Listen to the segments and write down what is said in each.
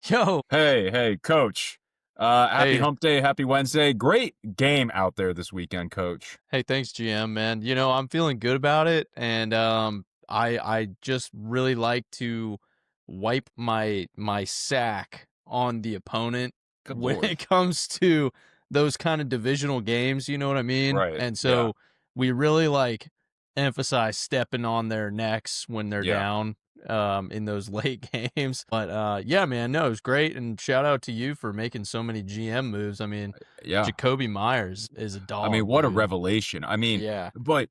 Yo, Hey, coach. Happy hey, hump day, happy Wednesday. Great game out there this weekend, coach. hey, thanks, GM, man. I'm feeling good about it, and I just really like to wipe my sack on the opponent Good when Lord. it comes to those kind of divisional games. You know what I mean? Right. And Yeah. so we really emphasize stepping on their necks when they're Yeah. down in those late games. But yeah, man, no, it was great, and shout out to you for making so many GM moves. I mean, Yeah. Jacoby Myers is a I mean, dog, what a dude. revelation. I mean, Yeah. but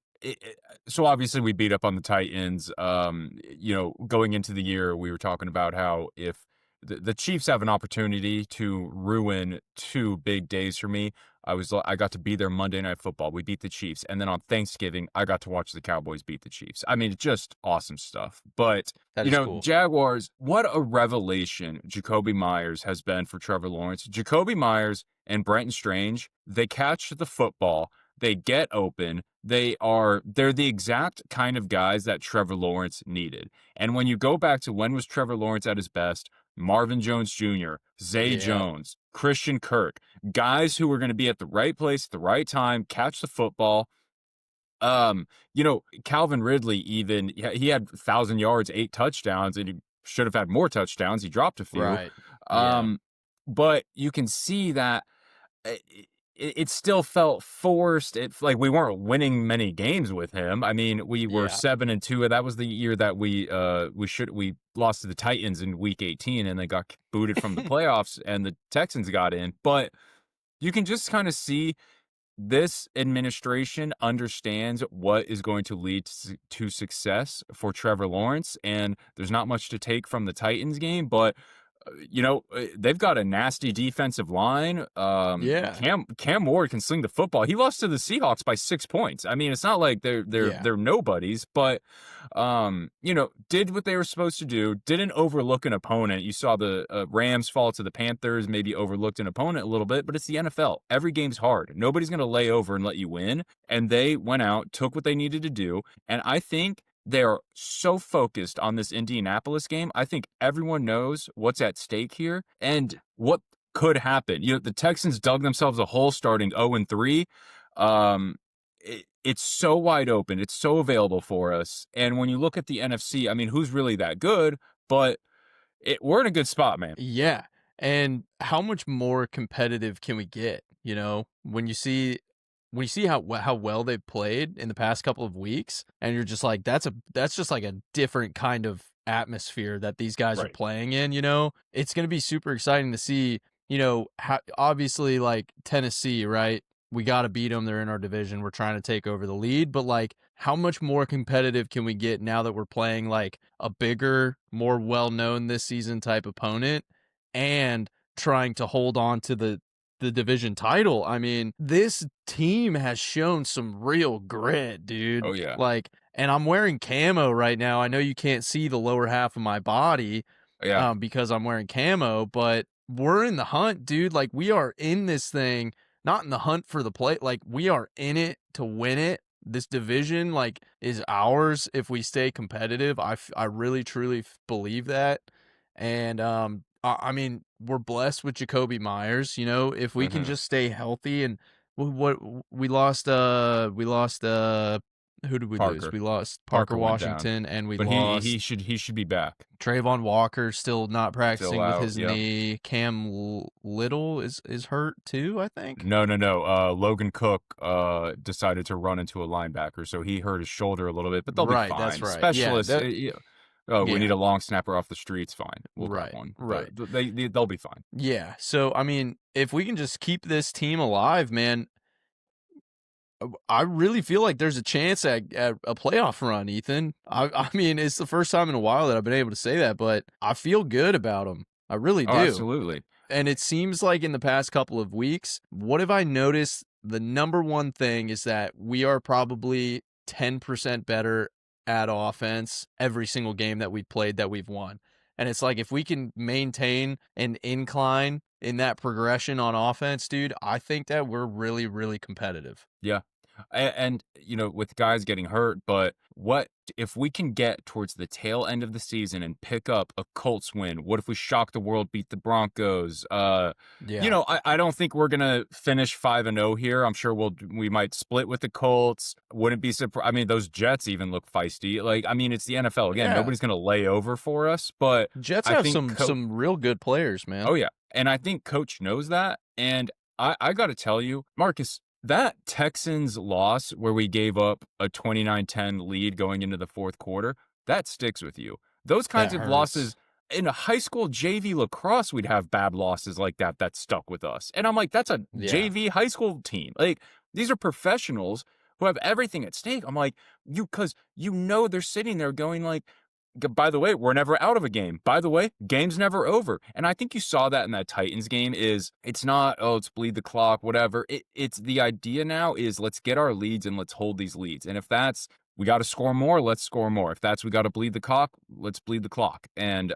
so obviously we beat up on the Titans. Going into the year, we were talking about how if the Chiefs have an opportunity to ruin two big days for me, I got to be there Monday Night Football. We beat the Chiefs, and then on Thanksgiving, I got to watch the Cowboys beat the Chiefs. I mean, just awesome stuff. But That is cool. Jaguars, what a revelation Jacoby Myers has been for Trevor Lawrence. Jacoby Myers and Brenton Strange, they catch the football, they get open, they're the exact kind of guys that Trevor Lawrence needed. And when you go back to when was Trevor Lawrence at his best, Marvin Jones Jr., Zay Yeah. Jones, Christian Kirk, guys who were going to be at the right place at the right time, catch the football. Calvin Ridley even he had 1,000 yards, 8 touchdowns, and he should have had more touchdowns. He dropped a few. Right. Yeah. Um, but you can see that it still felt forced. It's like we weren't winning many games with him. I mean, we were Yeah. 7-2. That was the year that we lost to the Titans in Week 18, and they got booted from the playoffs, and the Texans got in. But you can just kind of see this administration understands what is going to lead to success for Trevor Lawrence, and there's not much to take from the Titans game, but they've got a nasty defensive line. Yeah. Cam Ward can sling the football. He lost to the Seahawks by 6 points. I mean, it's not like Yeah. they're nobodies, but did what they were supposed to do. Didn't overlook an opponent. You saw the Rams fall to the Panthers. Maybe overlooked an opponent a little bit, but it's the NFL. Every game's hard. Nobody's gonna lay over and let you win. And they went out, took what they needed to do, and I think they are so focused on this Indianapolis game. I think everyone knows what's at stake here and what could happen. The Texans dug themselves a hole starting 0-3. It's so wide open. It's so available for us. And when you look at the NFC, I mean, who's really that good? But we're in a good spot, man. Yeah. And how much more competitive can we get? When you see how well they've played in the past couple of weeks, and you're just like, that's just like a different kind of atmosphere that these guys are Right. playing in. It's going to be super exciting to see. How, obviously, like Tennessee, right? We got to beat them. They're in our division. We're trying to take over the lead, but like, how much more competitive can we get now that we're playing like a bigger, more well-known this season type opponent, and trying to hold on to the division title? I mean, this team has shown some real grit, dude. Oh, yeah. Like, and I'm wearing camo right now. I know you can't see the lower half of my body Yeah. because I'm wearing camo, but we're in the hunt, dude. Like, we are in this thing, not in the hunt for the play. Like, we are in it to win it. This division, like, is ours if we stay competitive. I really, truly believe that. And, I mean, we're blessed with Jacoby Myers. If we can Hmm. just stay healthy, and what we lost, who did we lose? Parker. We lost Parker Parker went down. Washington, and we But he lost should be back. Trayvon Walker, still not Still practicing with out. his Yeah. knee. Cam Little is hurt too, I think. No. Logan Cook decided to run into a linebacker, so he hurt his shoulder a little bit, but they'll be Right, that's fine. right. Yeah, Specialists, yeah. Oh, we yeah, need a long snapper off the streets. Fine, we'll grab right, one. right. They'll be fine. Yeah. So I mean, if we can just keep this team alive, man, I really feel like there's a chance at a playoff run, Ethan. I mean, it's the first time in a while that I've been able to say that, but I feel good about them. I really Oh, do. absolutely. And it seems like in the past couple of weeks, what have I noticed? The number one thing is that we are probably 10% better at offense every single game that we've played that we've won. And it's like, if we can maintain an incline in that progression on offense, dude, I think that we're really, really competitive. Yeah. And with guys getting hurt, but what if we can get towards the tail end of the season and pick up a Colts win? What if we shock the world, beat the Broncos? Yeah. I don't think we're gonna finish 5-0 here. I'm sure we might split with the Colts. Wouldn't be surprised. I mean, those Jets even look feisty. Like, I mean, it's the NFL again. Yeah. Nobody's gonna lay over for us, but Jets I have think some real good players, man. oh yeah, and I think Coach knows that. And I got to tell you, Marcus, that Texans loss where we gave up a 29-10 lead going into the fourth quarter, that sticks with you. Those kinds That of hurts. losses in a high school JV lacrosse, we'd have bad losses like that stuck with us. And I'm like, that's a Yeah. JV high school team. Like, these are professionals who have everything at stake. I'm like, because they're sitting there going like, by the way, we're never out of a game. By the way, game's never over. And I think you saw that in that Titans game. Is it's not, oh, let's bleed the clock, whatever. It's the idea now is let's get our leads and let's hold these leads. And if that's we got to score more, let's score more. If that's we got to bleed the clock, let's bleed the clock. And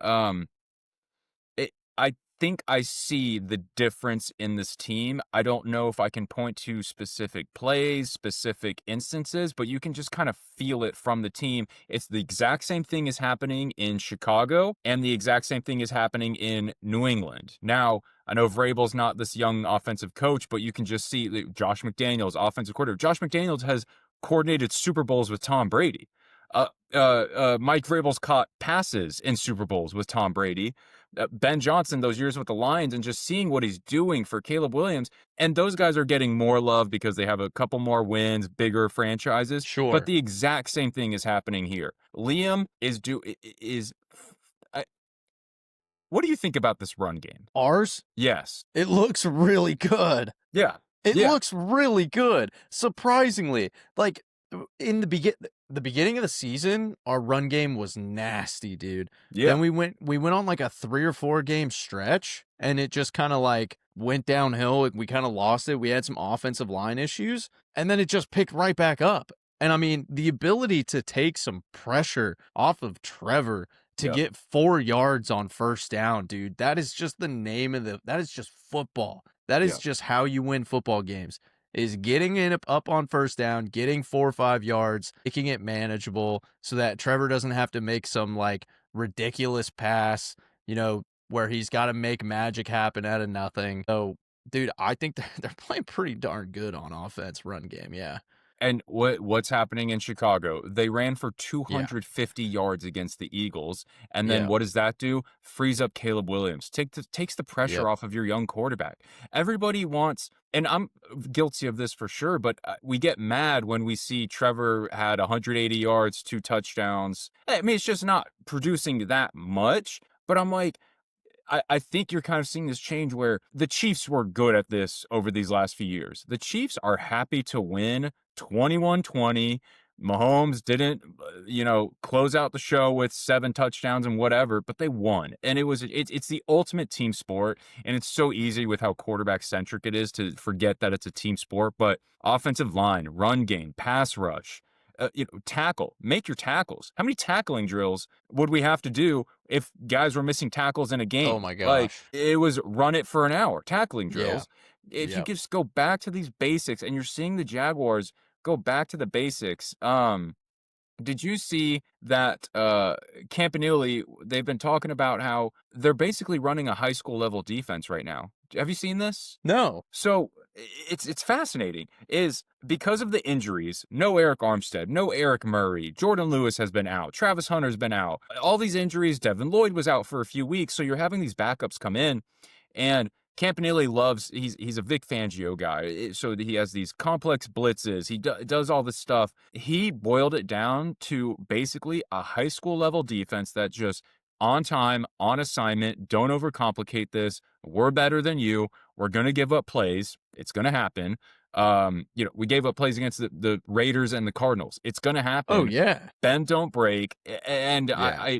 I think I see the difference in this team. I don't know if I can point to specific plays, specific instances, but you can just kind of feel it from the team. It's the exact same thing is happening in Chicago, and the exact same thing is happening in New England. Now, I know Vrabel's not this young offensive coach, but you can just see that Josh McDaniels, offensive coordinator. Josh McDaniels has coordinated Super Bowls with Tom Brady. Mike Vrabel's caught passes in Super Bowls with Tom Brady. Ben Johnson, those years with the Lions, and just seeing what he's doing for Caleb Williams. And those guys are getting more love because they have a couple more wins, bigger franchises. But Sure. the exact same thing is happening here. Liam is. I, what do you think about this run game? Ours, Yes. it looks really good. Yeah. It Yeah. looks really good. Surprisingly, like in the beginning of the season, our run game was nasty, dude. Yeah. Then we went on like a 3 or 4 game stretch and it just kind of like went downhill. We kind of lost it. We had some offensive line issues and then it just picked right back up. And I mean, the ability to take some pressure off of Trevor to Yep. get 4 yards on first down, dude. That is just the name of that is just football. That is Yep. just how you win football games. Is getting it up on first down, getting 4 or 5 yards, making it manageable so that Trevor doesn't have to make some like ridiculous pass, where he's got to make magic happen out of nothing. So, dude, I think they're playing pretty darn good on offense, run game. Yeah. And what's happening in Chicago? They ran for Yeah. 250 yards against the Eagles, and then Yeah. what does that do? Frees up Caleb Williams. Takes the pressure Yep. off of your young quarterback. Everybody wants, and I'm guilty of this for sure, but we get mad when we see Trevor had 180 yards, 2 touchdowns. I mean, it's just not producing that much, but I'm like, I think you're kind of seeing this change where the Chiefs were good at this over these last few years. The Chiefs are happy to win 21-20. Mahomes didn't, close out the show with 7 touchdowns and whatever, but they won. And it's the ultimate team sport. And it's so easy with how quarterback centric it is to forget that it's a team sport. But offensive line, run game, pass rush, tackle, make your tackles. How many tackling drills would we have to do if guys were missing tackles in a Oh game? my Like, gosh. it was run it for an hour, tackling Yeah. drills. If you Yep. just go back to these basics, and you're seeing the Jaguars go back to the basics. Did you see that Campanile, they've been talking about how they're basically running a high school level defense right now. Have you seen this? No. So it's fascinating is because of the injuries, no Eric Armstead, no Eric Murray, Jordan Lewis has been out, Travis Hunter's been out. All these injuries, Devin Lloyd was out for a few weeks, so you're having these backups come in, and Campanile he's a Vic Fangio guy, so he has these complex blitzes. He does all this stuff. He boiled it down to basically a high school level defense that just on time, on assignment, don't overcomplicate this. We're better than you. We're going to give up plays. It's going to happen. We gave up plays against the Raiders and the Cardinals. It's going to Oh happen. yeah. Bend, don't break. And Yeah.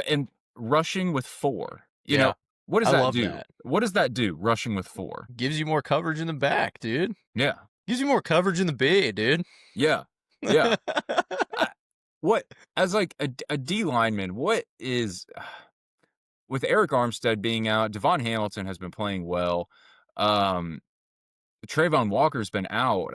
and rushing with 4. Yeah. What does I that love do? that. What does that do, rushing with 4? Gives you more coverage in the back, dude. Yeah. Gives you more coverage in the B, dude. Yeah. Yeah. I, what, as like a D lineman, what is, with Eric Armstead being out, Devon Hamilton has been playing well. Trayvon Walker's been out.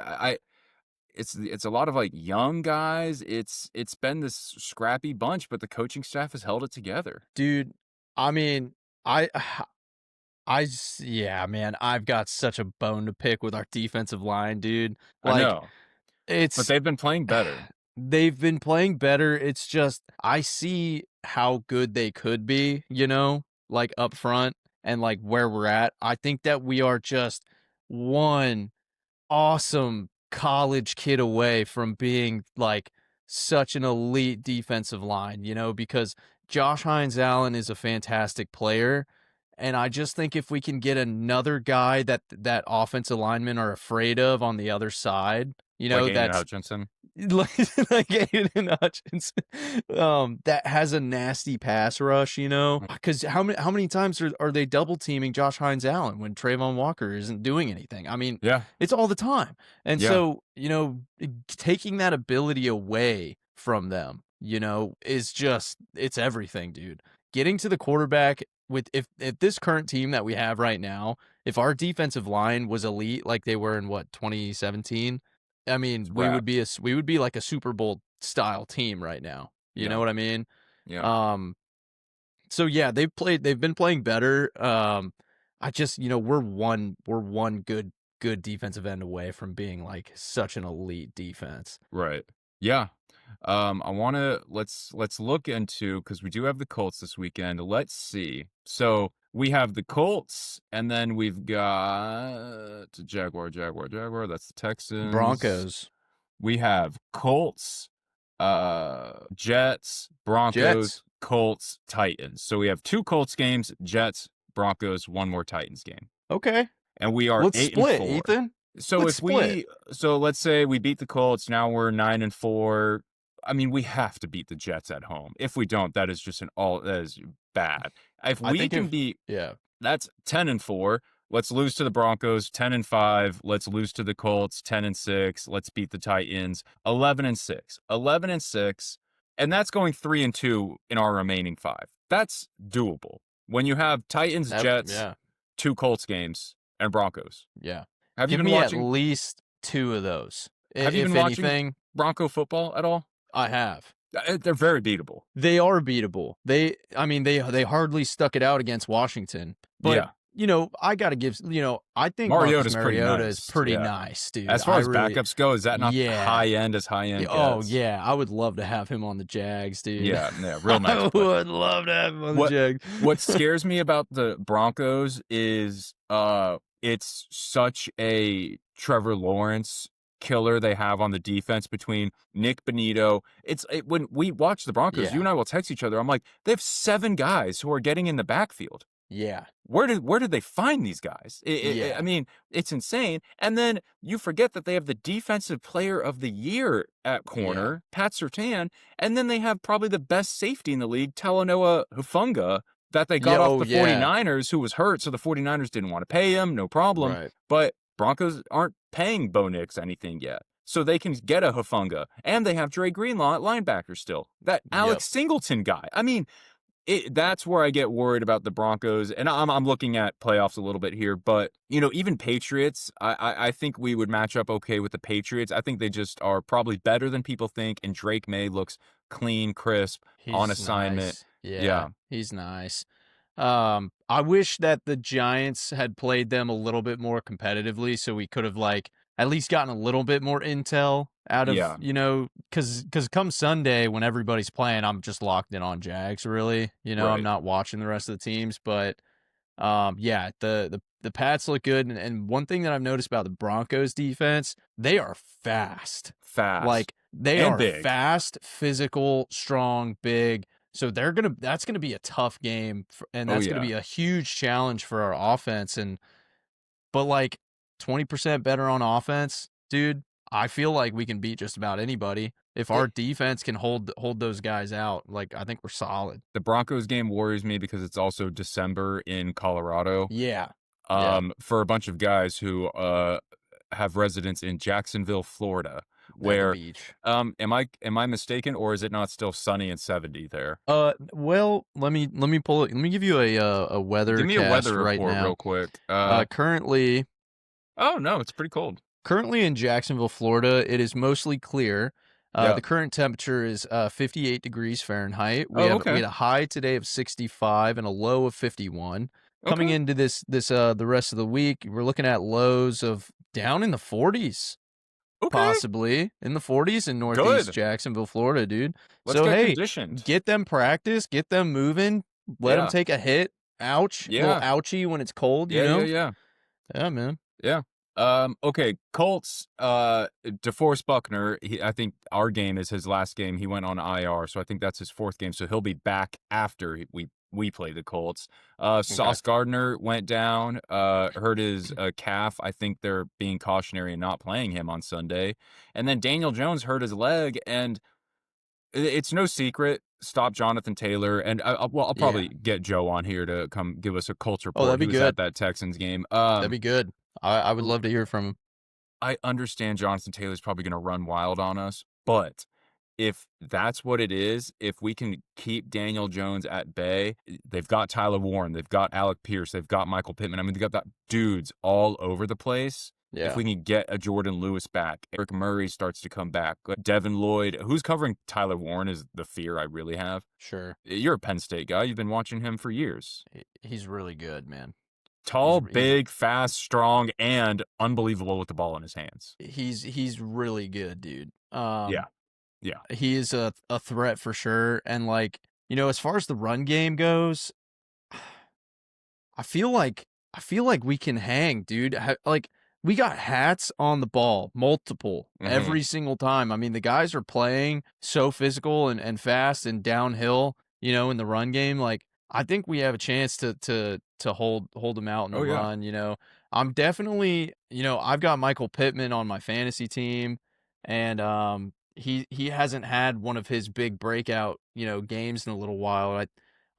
it's a lot of like young guys. It's been this scrappy bunch, but the coaching staff has held it together. Dude, I mean, I yeah, man, I've got such a bone to pick with our defensive line, dude. I Like, know, but it's they've been playing better. they've been playing better. It's just I see how good they could be, like up front and like where we're at. I think that we are just one awesome college kid away from being like such an elite defensive line, because Josh Hines Allen is a fantastic player. And I just think if we can get another guy that offensive linemen are afraid of on the other side, Like Aiden that's Hutchinson. like Aiden Hutchinson, that has a nasty pass rush, because how many times are they double teaming Josh Hines Allen when Trayvon Walker isn't doing anything? I mean, Yeah, it's all the time, and yeah, so taking that ability away from them, is just it's everything, dude. Getting to the quarterback with if this current team that we have right now, if our defensive line was elite like they were in what 2017. I it's mean, wrapped. we would be like a Super Bowl style team right now. You know Yeah, what I mean? yeah, Um, so yeah, they've been playing better. I just, we're one good defensive end away from being like such an elite defense. right. Yeah. I want to let's look into because we do have the Colts this weekend. Let's see. So we have the Colts, and then we've got Jaguar. That's the Texans. Broncos, We have Colts, Jets, Jets. Broncos, Colts, Titans. So we have 2 Colts games, Jets, Broncos, 1 more Titans game. Okay, And we are let's 8 and split, 4. Ethan. So Let's if split. we so let's say we beat the Colts, now we're 9 and 4. I mean, we have to beat the Jets at home. If we don't, that is just that is bad. If I we think can if beat yeah, that's 10 and 4. Let's lose to the Broncos, 10 and 5. Let's lose to the Colts, 10 and 6. Let's beat the Titans, 11 and 6. 11 and 6. And that's going 3 and 2 in our remaining 5. That's doable. When you have Titans, Jets, yeah, 2 Colts games, and Broncos. yeah. Have you Give been me at watching least 2 of those. have you been If watching anything, Bronco football at all? I have. They're very beatable. They are beatable. I mean, they hardly stuck it out against Washington. But, Yeah. I got to give, I think Marcus Mariota's pretty Mariota is nice. pretty Yeah. nice, dude. As far as backups go, is that not Yeah. high end as high end Oh, gets? yeah. I would love to have him on the Jags, dude. Yeah, real nice. I Play. would love to have him on the What Jags. what scares me about the Broncos is it's such a Trevor Lawrence killer they have on the defense between Nick Bonito. When we watch the Broncos, you Yeah. and I will text each other. I'm like, they have 7 guys who are getting in the backfield. Yeah. Where did they find these guys? Yeah. I mean, it's insane. And then you forget that they have the defensive player of the year at corner, Pat Surtain, and then they have probably the best safety in the league, Talanoa Hufanga, that they got off the 49ers, who was hurt, so the 49ers didn't want to pay him, no problem. Right. But Broncos aren't paying Bo Nix anything yet. So they can get a Hufanga. And they have Dre Greenlaw at linebacker still. That Alex Singleton guy. I mean, that's where I get worried about the Broncos, and I'm looking at playoffs a little bit here, but even Patriots, I think we would match up okay with the Patriots. I think they just are probably better than people think, and Drake May looks clean, crisp, on assignment. Nice. Yeah, He's nice. I wish that the Giants had played them a little bit more competitively, so we could have at least gotten a little bit more intel out of, because come Sunday when everybody's playing, I'm just locked in on Jags, really. Right. I'm not watching the rest of the teams, but the Pats look good, and one thing that I've noticed about the Broncos defense, they are fast. Like they and are big. fast, physical, strong, big. So that's gonna be a tough game, and that's gonna be a huge challenge for our offense. But 20% better on offense, dude. I feel like we can beat just about anybody if our defense can hold those guys out. I think we're solid. The Broncos game worries me because it's also December in Colorado. Yeah. For a bunch of guys who have residence in Jacksonville, Florida, where beach. am I mistaken, or is it not still sunny and 70 there? Well, let me pull it. Let me give you a weather. Give me a weather right report now. real quick. Currently, oh no, it's pretty cold. currently in Jacksonville, Florida. It is mostly clear. Yeah. The current temperature is 58 degrees Fahrenheit. We Oh, have we okay. had a high today of 65 and a low of 51. Coming Okay. into this the rest of the week, we're looking at lows of down in the 40s, Okay. possibly in the 40s in Northeast Good. Jacksonville, Florida, dude. Let's So get hey, conditioned. get them practice, get them moving, let them Yeah. take a hit. Ouch, little Yeah. ouchie when it's cold, you Yeah, yeah, know? yeah. Yeah, man. Yeah. Okay, Colts, DeForest Buckner, I think our game is his last game. He went on IR, so I think that's his 4th game, so he'll be back after we play the Colts. Okay. Sauce Gardner went down, hurt his calf. I think they're being cautionary and not playing him on Sunday. And then Daniel Jones hurt his leg, and it's no secret. Stop Jonathan Taylor, and I'll Yeah. probably get Joe on here to come give us a Colts Oh, report. that'd He be was at good. that Texans game. That'd be good. I would love to hear from him. I understand Jonathan Taylor's probably going to run wild on us, but if that's what it is, if we can keep Daniel Jones at bay, they've got Tyler Warren, they've got Alec Pierce, they've got Michael Pittman. I mean, they've got that dudes all over the place. If Yeah, we can get a Jordan Lewis back, Eric Murray starts to come back, Devin Lloyd, who's covering Tyler Warren is the fear I really have. sure. You're a Penn State guy. You've been watching him for years. He's really good, man. Tall, big, fast, strong, and unbelievable with the ball in his hands. He's really good, dude. Yeah. Yeah. He is a threat for sure. And like, as far as the run game goes, I feel like we can hang, dude. Like we got hats on the ball, multiple, every single time. I mean, the guys are playing so physical and fast and downhill, in the run game. Like I think we have a chance to hold them out in the Oh, yeah. run. I'm definitely, I've got Michael Pittman on my fantasy team, and he hasn't had one of his big breakout, games in a little while.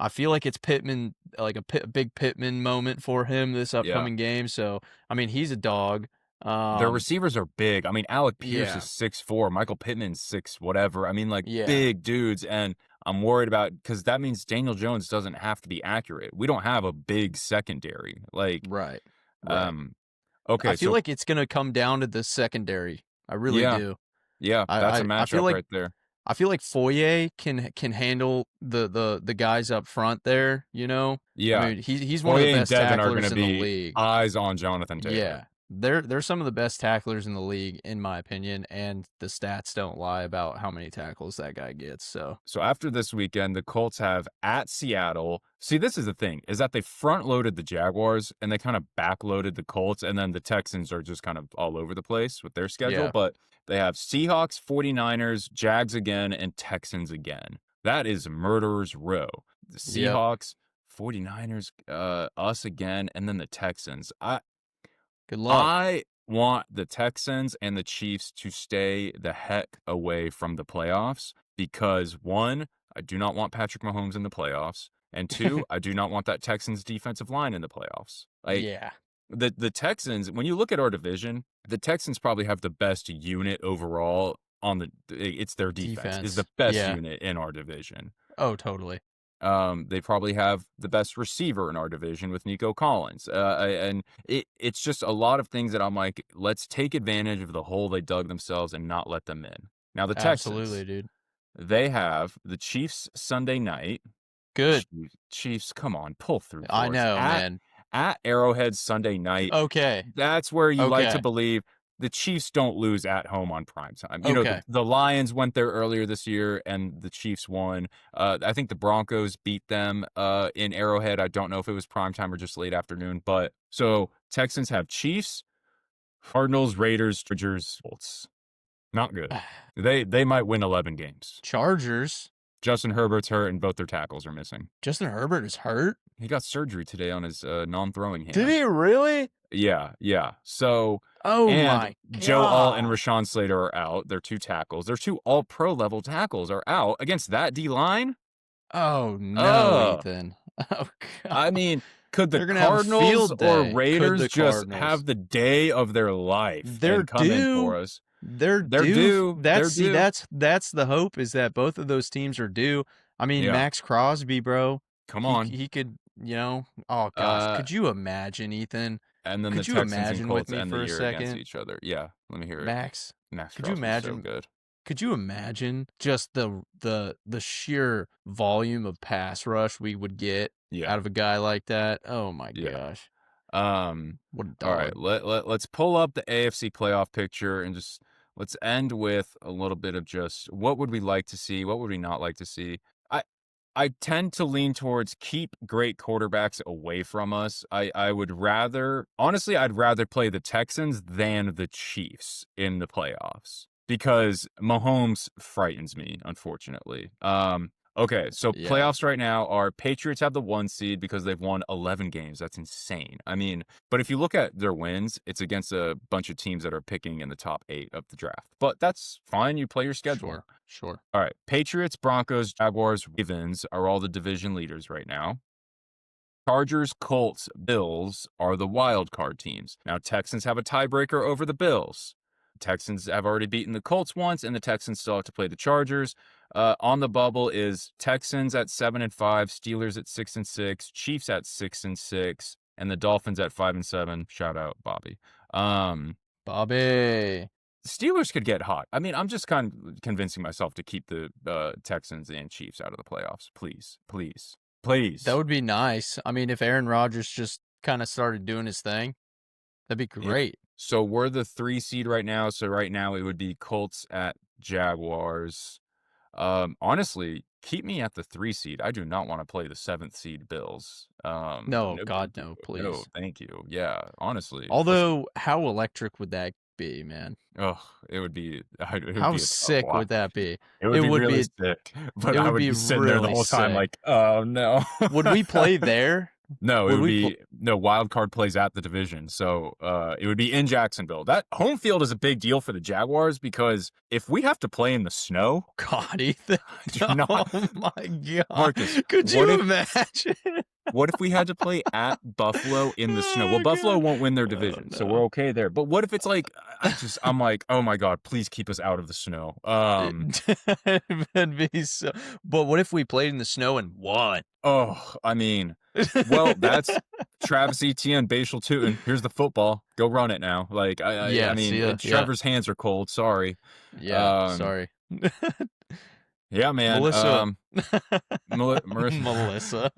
I feel like it's Pittman, like a big Pittman moment for him this Yeah. upcoming game. So, I mean, he's a dog. Their receivers are big. I mean, Alec Pierce Yeah, is 6'4", Michael Pittman's 6 whatever. I mean, like, yeah, big dudes, and I'm worried about because that means Daniel Jones doesn't have to be accurate. We don't have a big secondary. Like, right, right. um, I okay, feel so like it's gonna come down to the secondary. I really yeah, do. yeah, I that's a I, I feel matchup like right there. I feel like Foye can handle the guys up front there. I Yeah, mean, he's one of the Foye and best Devin are going tacklers to in the be league. eyes on Jonathan Taylor. Yeah. They're some of the best tacklers in the league, in my opinion, and the stats don't lie about how many tackles that guy gets. So So after this weekend, the Colts have at Seattle. See, this is the thing, is that they front-loaded the Jaguars and they kind of back-loaded the Colts, and then the Texans are just kind of all over the place with their schedule. yeah, But they have Seahawks, 49ers, Jags again, and Texans again. That is murderer's row. The yep. Seahawks, 49ers, us again, and then the Texans. Good luck. I want the Texans and the Chiefs to stay the heck away from the playoffs because, one, I do not want Patrick Mahomes in the playoffs, and two, I do not want that Texans defensive line in the playoffs. Like, Yeah, the Texans, when you look at our division, the Texans probably have the best unit overall it's their defense is the best Yeah. unit in our division. Oh, totally. They probably have the best receiver in our division with Nico Collins. And it's just a lot of things that I'm like, let's take advantage of the hole they dug themselves and not let them in. Now, the Absolutely, Texans, dude. they have the Chiefs Sunday night. Good. Chiefs, come on, pull through for I us. know, man. At Arrowhead Sunday night. Okay. That's where you like to Okay. believe the Chiefs don't lose at home on primetime. You know, Okay. the Lions went there earlier this year and the Chiefs won. I think the Broncos beat them in Arrowhead. I don't know if it was primetime or just late afternoon. But so Texans have Chiefs, Cardinals, Raiders, Chargers, Colts. Not good. They might win 11 games. Chargers. Justin Herbert's hurt and both their tackles are missing. Justin Herbert is hurt? He got surgery today on his non-throwing hand. Did he really? Yeah. So, Oh and my Joe Alt and God. Rashawn Slater are out. Their two tackles. Their two all-pro level tackles are out against that D-line. Oh no, Ugh. Ethan. Oh God. I mean, could the They're gonna have a Cardinals field or day. Could Raiders the just Cardinals. have the day of their life They're and come in due. for us? They're They're due. due. That's They're due. that's the hope, is that both of those teams are due. I mean, Yeah. Max Crosby, bro. Come on. He could, oh gosh, could you imagine, Ethan? And then the Could you Texans and imagine with Colts me end the for a year against second, each other. Yeah, let me hear it. Max? Max Could you Crosby's so imagine? good. Could you imagine just the sheer volume of pass rush we would get Yeah, out of a guy like that? Oh my yeah. gosh, Um, what a all right, dog! let's pull up the AFC playoff picture and just let's end with a little bit of just what would we like to see, what would we not like to see. I I tend to lean towards keep great quarterbacks away from us. I would rather honestly I'd rather play the Texans than the Chiefs in the playoffs because Mahomes frightens me, unfortunately. Okay, so Yeah, playoffs right now are Patriots have the 1 seed because they've won 11 games. That's insane. I mean, but if you look at their wins, it's against a bunch of teams that are picking in the top 8 of the draft. But that's fine, you play your schedule. sure, sure. All right, Patriots, Broncos, Jaguars, Ravens are all the division leaders right now. Chargers, Colts, Bills are the wild card teams. Now, Texans have a tiebreaker over the Bills. Texans have already beaten the Colts once, and the Texans still have to play the Chargers. On the bubble is Texans at 7-5, Steelers at 6-6, Chiefs at 6-6, and the Dolphins at 5-7. Shout out Bobby. Um, Bobby, Steelers could get hot. I mean, I'm just kind of convincing myself to keep the Texans and Chiefs out of the playoffs. Please, please, that please. would be nice. I mean, if Aaron Rodgers just kind of started doing his thing, that'd be Yep. great. So we're the 3 seed right now. So right now it would be Colts at Jaguars. Honestly, keep me at the 3 seed. I do not want to play the 7th seed Bills. No, No, God, thank you. no, No, please. thank you. Yeah, honestly, let's. Although, how electric would that be, man? Oh, it would be. It would How be a tough sick watch. would that be? It would It be would really be. sick, but It I would would be be sitting there the really whole time sick. like, oh no. Would we play there? No, it Would would we play? be no wild card plays at the division. So it would be in Jacksonville. That home field is a big deal for the Jaguars because if we have to play in the snow, God, Ethan. do Oh not my God. Marcus, Could what you if imagine? what if we had to play at Buffalo in the snow? Well, Oh Buffalo God. won't win their Oh division, so we're no. okay there. But what if it's like I'm like, oh my God, please keep us out of the snow. That'd be so. But what if we played in the snow and won? Oh, I mean, well, that's Travis Etienne, Bashal Tootin. Here's the football. Go run it now. Like I Yeah, see mean, ya. Yeah. Trevor's hands are cold. Sorry. Yeah. Um, Sorry. yeah, man. Melissa. Melissa.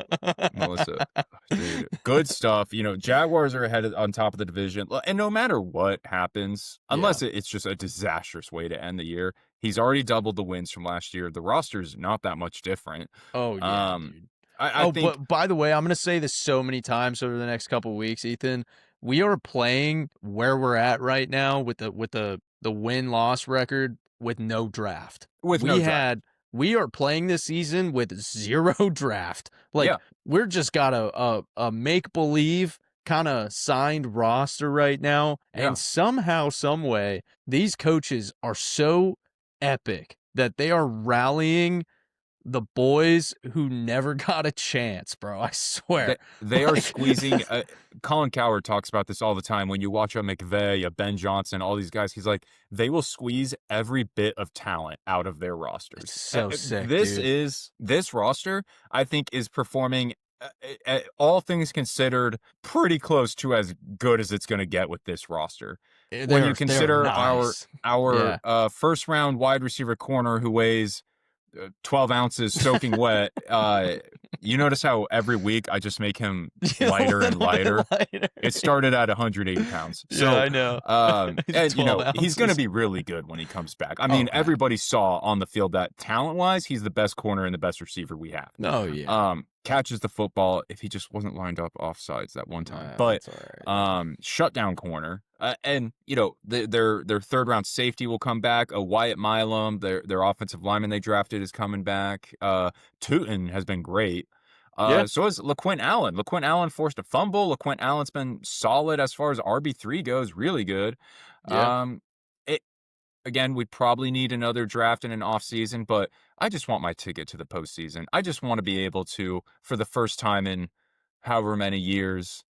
Melissa, dude, good stuff. You know, Jaguars are on top of the division, and no matter what happens, Yeah. unless it's just a disastrous way to end the year, he's already doubled the wins from last year. The roster's not that much different. Oh yeah, Um, dude. I Oh, think but by the way, I'm gonna say this so many times over the next couple weeks, Ethan. We are playing where we're at right now with the win-loss record with no draft. with no We draft, had we are playing this season with 0 draft. Like yeah, we're just got a make-believe kind of signed roster right now, yeah. and somehow, some way, these coaches are so epic that they are rallying the boys who never got a chance, bro. I swear. They are Like, squeezing. Colin Cowherd talks about this all the time. When you watch a McVay, a Ben Johnson, all these guys, he's like, they will squeeze every bit of talent out of their it's rosters. so sick, dude. This roster, I think, is performing. All things considered, pretty close to as good as it's going to get with this roster. When you They're consider nice. our Yeah. first round wide receiver corner who weighs 12 ounces soaking wet. You notice how every week I just make him A lighter and little bit lighter? lighter. It started at 180 pounds. Yeah, So, I know. It's and 12 he's going to ounces. be really good when he comes back. I Oh, mean, man. everybody saw on the field that talent wise, he's the best corner and the best receiver we have. Oh, yeah. Catches the football if he just wasn't lined up offsides that one time. But It's all right. shutdown corner. And you know their third round safety will come back. A Wyatt Milam, their offensive lineman they drafted is coming back. Tootin has been great. Yeah. So is LaQuint Allen. LaQuint Allen forced a fumble. LaQuint Allen's been solid as far as RB3 goes, really good. Yeah. It again, we probably need another draft in an offseason, but I just want my ticket to the postseason. I just want to be able to, for the first time in however many years,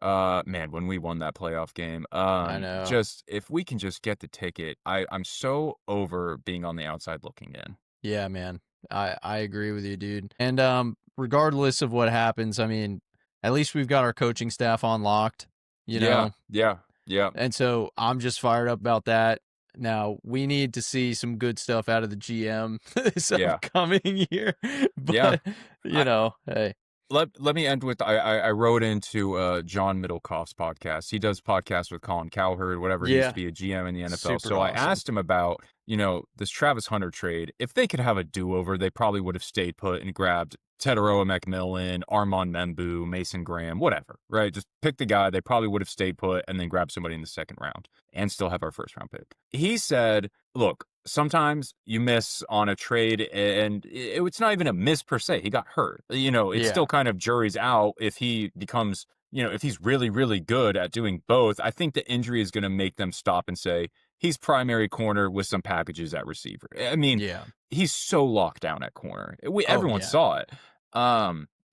man, when we won that playoff game, I know. just if we can just get the ticket, I'm so over being on the outside looking in. Yeah, man. I agree with you, dude. And regardless of what happens, I mean, at least we've got our coaching staff unlocked. you Yeah, know? yeah, yeah, And so I'm just fired up about that. Now we need to see some good stuff out of the GM this yeah, upcoming year, yeah. but I hey, let me end with I wrote into John Middlecoff's podcast. He does podcasts with Colin Cowherd, whatever. He used to yeah, be a GM in the NFL. super So I awesome. asked him about, this Travis Hunter trade. If they could have a do-over, they probably would have stayed put and grabbed Teteroa McMillan, Armand Membu, Mason Graham, whatever, right? Just pick the guy. They probably would have stayed put and then grabbed somebody in the second round and still have our first round pick. He said, look, sometimes you miss on a trade and it's not even a miss per se. He got hurt. It's Yeah, still kind of jury's out if he becomes, if he's really, really good at doing both. I think the injury is going to make them stop and say he's primary corner with some packages at receiver. I mean, yeah. he's so locked down at corner. Oh Everyone yeah, saw it.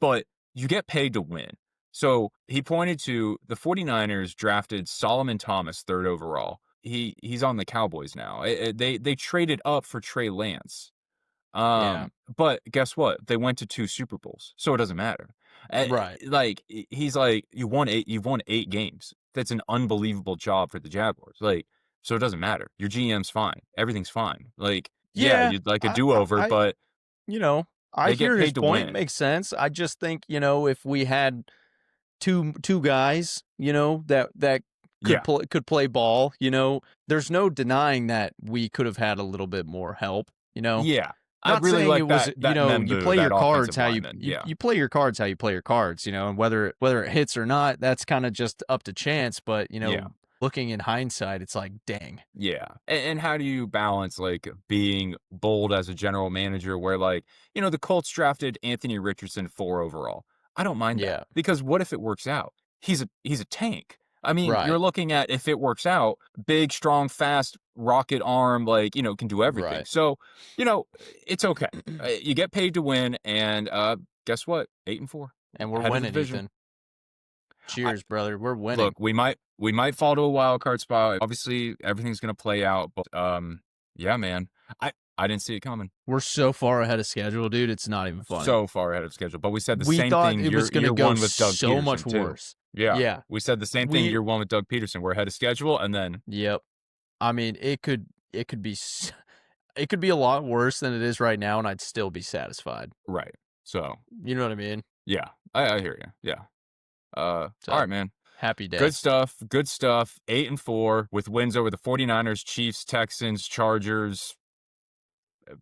But you get paid to win. So he pointed to the 49ers drafted Solomon Thomas third overall. He's on the Cowboys now. They traded up for Trey Lance. yeah. But guess what? They went to 2 Super Bowls, so it doesn't matter. Right, He's like, you've won 8 games. That's an unbelievable job for the Jaguars. Like, so it doesn't matter. Your GM's fine. Everything's fine. Like, yeah, yeah. you'd like a I, do-over, I, but you know, I they get hear his paid to point. win. Makes sense. I just think if we had two guys, that Yeah. could play ball, there's no denying that we could have had a little bit more help, Yeah. I Not really saying it like was, that you Membu, play your that cards offensive how you lineman. you, Yeah. you play your cards how you play your cards, and whether it hits or not, that's kind of just up to chance. But Yeah. looking in hindsight, it's like, dang, Yeah. And how do you balance like being bold as a general manager where like, the Colts drafted Anthony Richardson 4 overall. I don't mind that yeah, because what if it works out? He's a tank. I mean, you're right, looking at if it works out, big, strong, fast, rocket arm, like, can do everything. right, So, you know, it's okay. You get paid to win and guess what? 8-4. and we're Head of the winning, division. Ethan. Cheers, brother. We're winning. Look, we might fall to a wild card spot. Obviously, everything's gonna play out, but yeah, man. I didn't see it coming. We're so far ahead of schedule, dude. It's not even funny. So far ahead of schedule. But we said the We same thought thing it was gonna year go one with Doug so much Peterson too. worse. Yeah. Yeah, We said the same thing we. year one with Doug Peterson. We're ahead of schedule, and then Yep. I mean, it could be it could be a lot worse than it is right now, and I'd still be satisfied. right. So You know what I mean? yeah, I hear you. Yeah. All So right, man. happy Good days. stuff. Good stuff. 8-4 with wins over the 49ers, Chiefs, Texans, Chargers.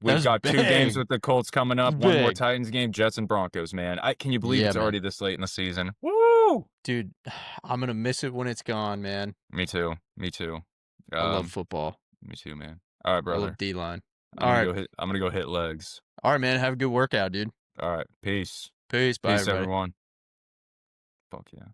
We've That's got 2 games big. with the Colts coming It's up, one more big. Titans game, Jets and Broncos, man. Can you believe Yeah, it's man. already this late in the season? Woo! Dude, I'm gonna miss it when it's gone, man. Me too. Me too. I love Um, football. me too, man. All right, I love brother. D line. I'm All gonna right. go hit I'm gonna go hit legs. All right, man. Have a good workout, dude. All right. Peace. Peace. Bye, Peace, everybody. everyone. Fuck yeah.